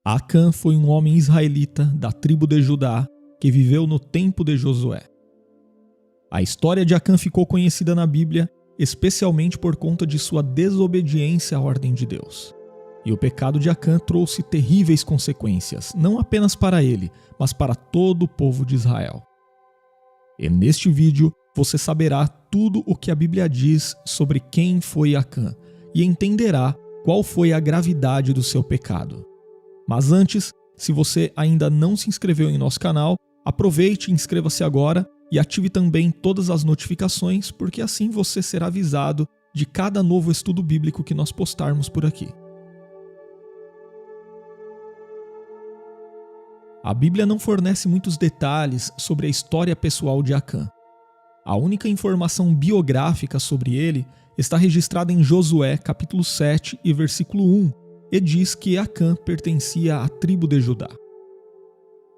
Acã foi um homem israelita da tribo de Judá que viveu no tempo de Josué. A história de Acã ficou conhecida na Bíblia especialmente por conta de sua desobediência à ordem de Deus. E o pecado de Acã trouxe terríveis consequências, não apenas para ele, mas para todo o povo de Israel. E neste vídeo você saberá tudo o que a Bíblia diz sobre quem foi Acã e entenderá qual foi a gravidade do seu pecado. Mas antes, se você ainda não se inscreveu em nosso canal, aproveite e inscreva-se agora e ative também todas as notificações, porque assim você será avisado de cada novo estudo bíblico que nós postarmos por aqui. A Bíblia não fornece muitos detalhes sobre a história pessoal de Acã. A única informação biográfica sobre ele está registrada em Josué, capítulo 7 e versículo 1, e diz que Acã pertencia à tribo de Judá.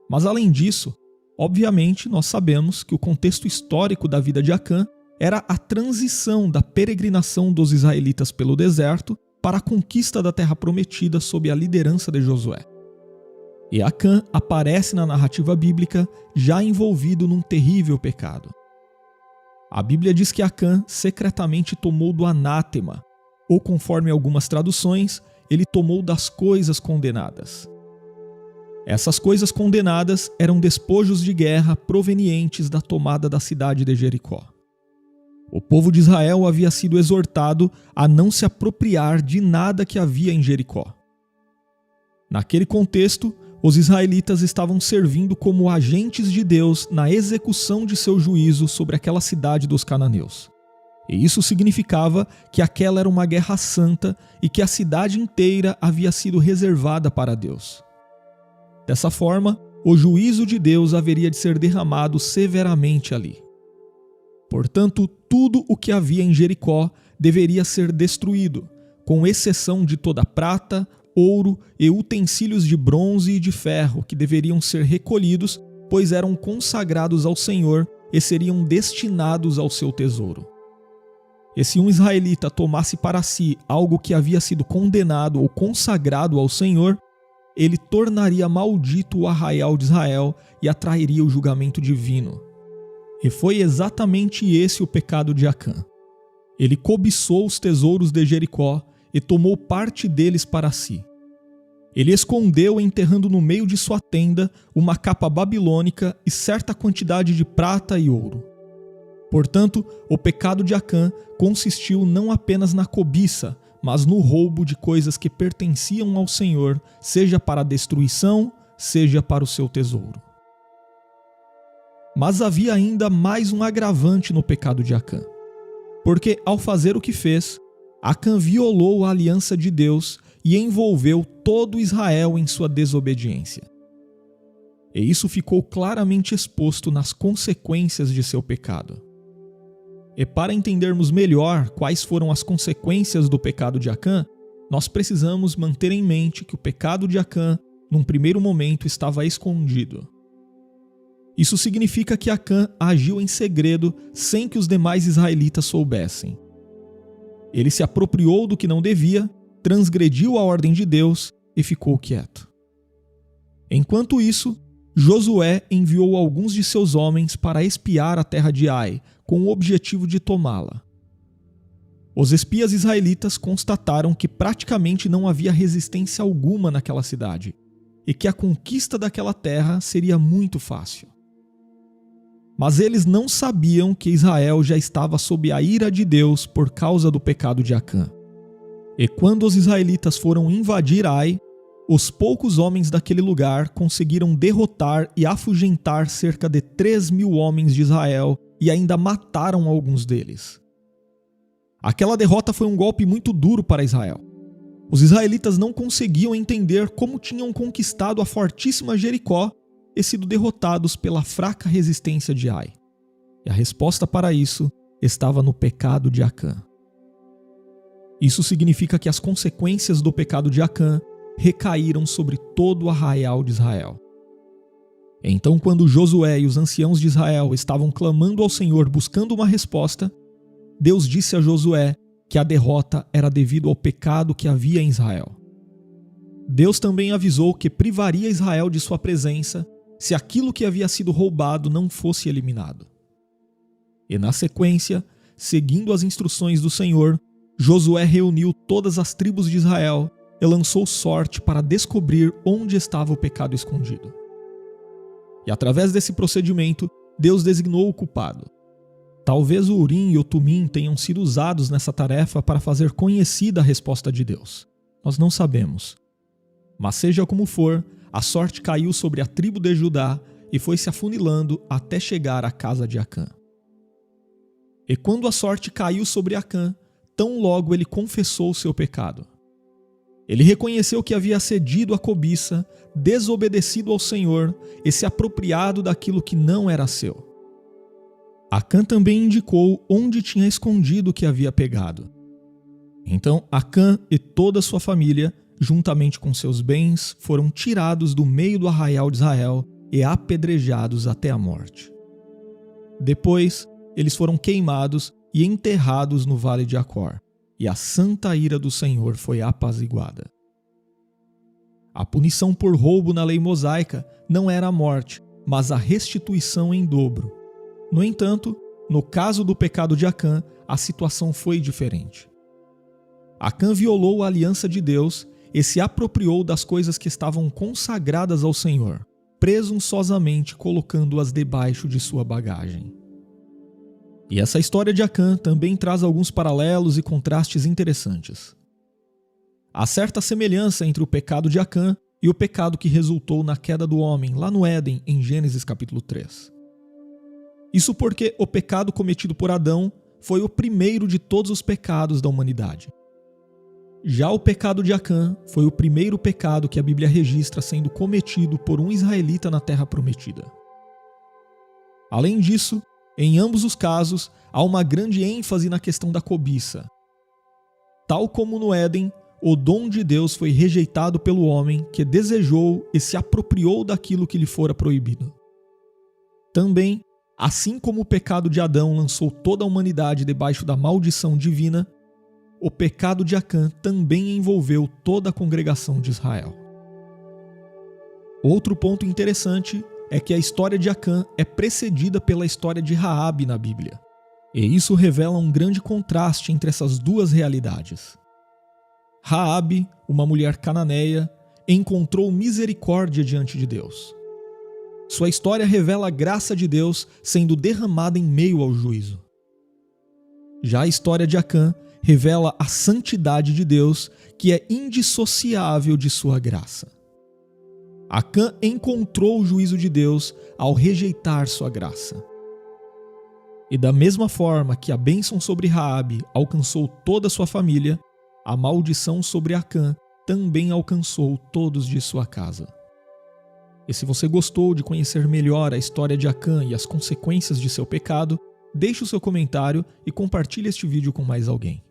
Mas além disso, obviamente nós sabemos que o contexto histórico da vida de Acã era a transição da peregrinação dos israelitas pelo deserto para a conquista da terra prometida sob a liderança de Josué. E Acã aparece na narrativa bíblica já envolvido num terrível pecado. A Bíblia diz que Acã secretamente tomou do anátema, ou conforme algumas traduções, ele tomou das coisas condenadas. Essas coisas condenadas eram despojos de guerra provenientes da tomada da cidade de Jericó. O povo de Israel havia sido exortado a não se apropriar de nada que havia em Jericó. Naquele contexto, os israelitas estavam servindo como agentes de Deus na execução de seu juízo sobre aquela cidade dos cananeus. E isso significava que aquela era uma guerra santa e que a cidade inteira havia sido reservada para Deus. Dessa forma, o juízo de Deus haveria de ser derramado severamente ali. Portanto, tudo o que havia em Jericó deveria ser destruído, com exceção de toda prata, ouro e utensílios de bronze e de ferro que deveriam ser recolhidos, pois eram consagrados ao Senhor e seriam destinados ao seu tesouro. E se um israelita tomasse para si algo que havia sido condenado ou consagrado ao Senhor, ele tornaria maldito o arraial de Israel e atrairia o julgamento divino. E foi exatamente esse o pecado de Acã. Ele cobiçou os tesouros de Jericó e tomou parte deles para si. Ele escondeu, enterrando no meio de sua tenda, uma capa babilônica e certa quantidade de prata e ouro. Portanto, o pecado de Acã consistiu não apenas na cobiça, mas no roubo de coisas que pertenciam ao Senhor, seja para a destruição, seja para o seu tesouro. Mas havia ainda mais um agravante no pecado de Acã. Porque, ao fazer o que fez, Acã violou a aliança de Deus e envolveu todo Israel em sua desobediência. E isso ficou claramente exposto nas consequências de seu pecado. E para entendermos melhor quais foram as consequências do pecado de Acã, nós precisamos manter em mente que o pecado de Acã, num primeiro momento, estava escondido. Isso significa que Acã agiu em segredo sem que os demais israelitas soubessem. Ele se apropriou do que não devia, transgrediu a ordem de Deus e ficou quieto. Enquanto isso, Josué enviou alguns de seus homens para espiar a terra de Ai, com o objetivo de tomá-la. Os espias israelitas constataram que praticamente não havia resistência alguma naquela cidade e que a conquista daquela terra seria muito fácil. Mas eles não sabiam que Israel já estava sob a ira de Deus por causa do pecado de Acã. E quando os israelitas foram invadir Ai, os poucos homens daquele lugar conseguiram derrotar e afugentar cerca de 3.000 homens de Israel e ainda mataram alguns deles. Aquela derrota foi um golpe muito duro para Israel. Os israelitas não conseguiam entender como tinham conquistado a fortíssima Jericó e sido derrotados pela fraca resistência de Ai. E a resposta para isso estava no pecado de Acã. Isso significa que as consequências do pecado de Acã recaíram sobre todo o arraial de Israel. Então, quando Josué e os anciãos de Israel estavam clamando ao Senhor buscando uma resposta, Deus disse a Josué que a derrota era devido ao pecado que havia em Israel. Deus também avisou que privaria Israel de sua presença se aquilo que havia sido roubado não fosse eliminado. E na sequência, seguindo as instruções do Senhor, Josué reuniu todas as tribos de Israel e lançou sorte para descobrir onde estava o pecado escondido. E através desse procedimento, Deus designou o culpado. Talvez o Urim e o Tumim tenham sido usados nessa tarefa para fazer conhecida a resposta de Deus. Nós não sabemos. Mas seja como for, a sorte caiu sobre a tribo de Judá e foi se afunilando até chegar à casa de Acã. E quando a sorte caiu sobre Acã, tão logo ele confessou o seu pecado. Ele reconheceu que havia cedido à cobiça, desobedecido ao Senhor e se apropriado daquilo que não era seu. Acã também indicou onde tinha escondido o que havia pegado. Então Acã e toda a sua família, juntamente com seus bens, foram tirados do meio do arraial de Israel e apedrejados até a morte. Depois, eles foram queimados e enterrados no vale de Acor, e a santa ira do Senhor foi apaziguada. A punição por roubo na lei mosaica não era a morte, mas a restituição em dobro. No entanto, no caso do pecado de Acã, a situação foi diferente. Acã violou a aliança de Deus e se apropriou das coisas que estavam consagradas ao Senhor, presunçosamente colocando-as debaixo de sua bagagem. E essa história de Acã também traz alguns paralelos e contrastes interessantes. Há certa semelhança entre o pecado de Acã e o pecado que resultou na queda do homem lá no Éden, em Gênesis capítulo 3. Isso porque o pecado cometido por Adão foi o primeiro de todos os pecados da humanidade. Já o pecado de Acã foi o primeiro pecado que a Bíblia registra sendo cometido por um israelita na Terra Prometida. Além disso, em ambos os casos, há uma grande ênfase na questão da cobiça. Tal como no Éden, o dom de Deus foi rejeitado pelo homem que desejou e se apropriou daquilo que lhe fora proibido. Também, assim como o pecado de Adão lançou toda a humanidade debaixo da maldição divina, o pecado de Acã também envolveu toda a congregação de Israel. Outro ponto interessante é que a história de Acã é precedida pela história de Raabe na Bíblia. E isso revela um grande contraste entre essas duas realidades. Raabe, uma mulher cananeia, encontrou misericórdia diante de Deus. Sua história revela a graça de Deus sendo derramada em meio ao juízo. Já a história de Acã revela a santidade de Deus, que é indissociável de sua graça. Acã encontrou o juízo de Deus ao rejeitar sua graça. E da mesma forma que a bênção sobre Raabe alcançou toda a sua família, a maldição sobre Acã também alcançou todos de sua casa. E se você gostou de conhecer melhor a história de Acã e as consequências de seu pecado, deixe o seu comentário e compartilhe este vídeo com mais alguém.